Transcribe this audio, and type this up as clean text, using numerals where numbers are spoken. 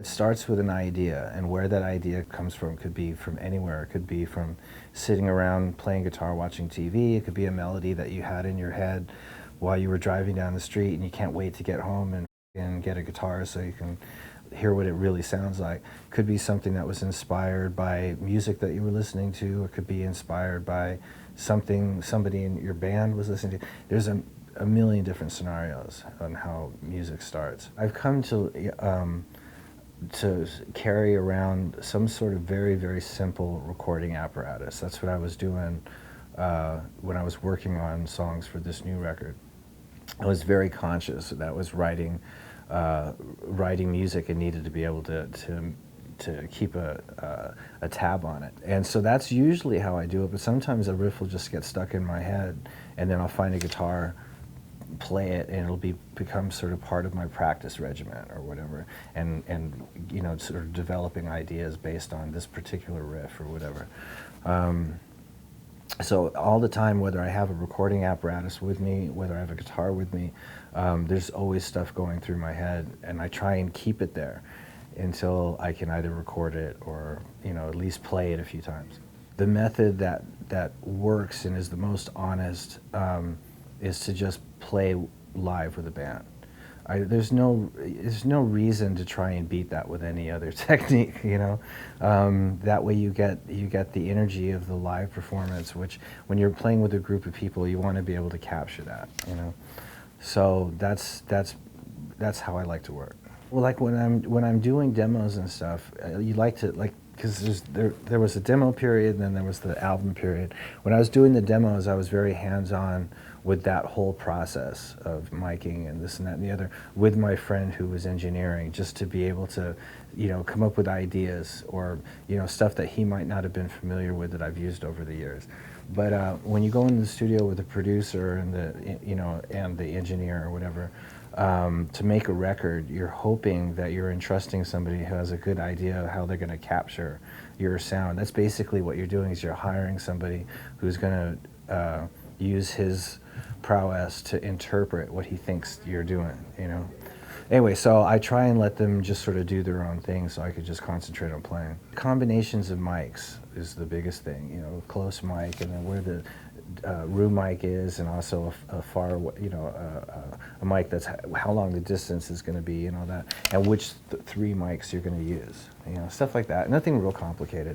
It starts with an idea, and where that idea comes from could be from anywhere. It could be from sitting around playing guitar, watching TV. It could be a melody that you had in your head while you were driving down the street and you can't wait to get home and get a guitar so you can hear what it really sounds like. It could be something that was inspired by music that you were listening to. It could be inspired by something somebody in your band was listening to. There's a million different scenarios on how music starts. I've come to carry around some sort of very, very simple recording apparatus. That's what I was doing when I was working on songs for this new record. I was very conscious that I was writing music and needed to be able to keep a tab on it. And so that's usually how I do it, but sometimes a riff will just get stuck in my head, and then I'll find a guitar, play it, and it'll become sort of part of my practice regimen or whatever, and you know, sort of developing ideas based on this particular riff or whatever. So all the time, whether I have a recording apparatus with me, whether I have a guitar with me, there's always stuff going through my head, and I try and keep it there until I can either record it or, you know, at least play it a few times. The method that works and is the most honest is to just play live with a band. There's no reason to try and beat that with any other technique, you know. That way you get the energy of the live performance, which when you're playing with a group of people, you want to be able to capture that, you know. So that's how I like to work. Well, like when I'm doing demos and stuff, you like to, like, because there was a demo period and then there was the album period. When I was doing the demos, I was very hands-on with that whole process of miking and this and that and the other with my friend who was engineering, just to be able to, you know, come up with ideas or, you know, stuff that he might not have been familiar with that I've used over the years. But when you go into the studio with the producer and the, you know, and the engineer or whatever, to make a record, you're hoping that you're entrusting somebody who has a good idea of how they're going to capture your sound. That's basically what you're doing, is you're hiring somebody who's going to use his prowess to interpret what he thinks you're doing, you know. Anyway, so I try and let them just sort of do their own thing so I could just concentrate on playing. Combinations of mics is the biggest thing, you know, close mic and then where the room mic is, and also a far, you know, a mic that's how long the distance is going to be and all that, and which three mics you're going to use, you know, stuff like that. Nothing real complicated.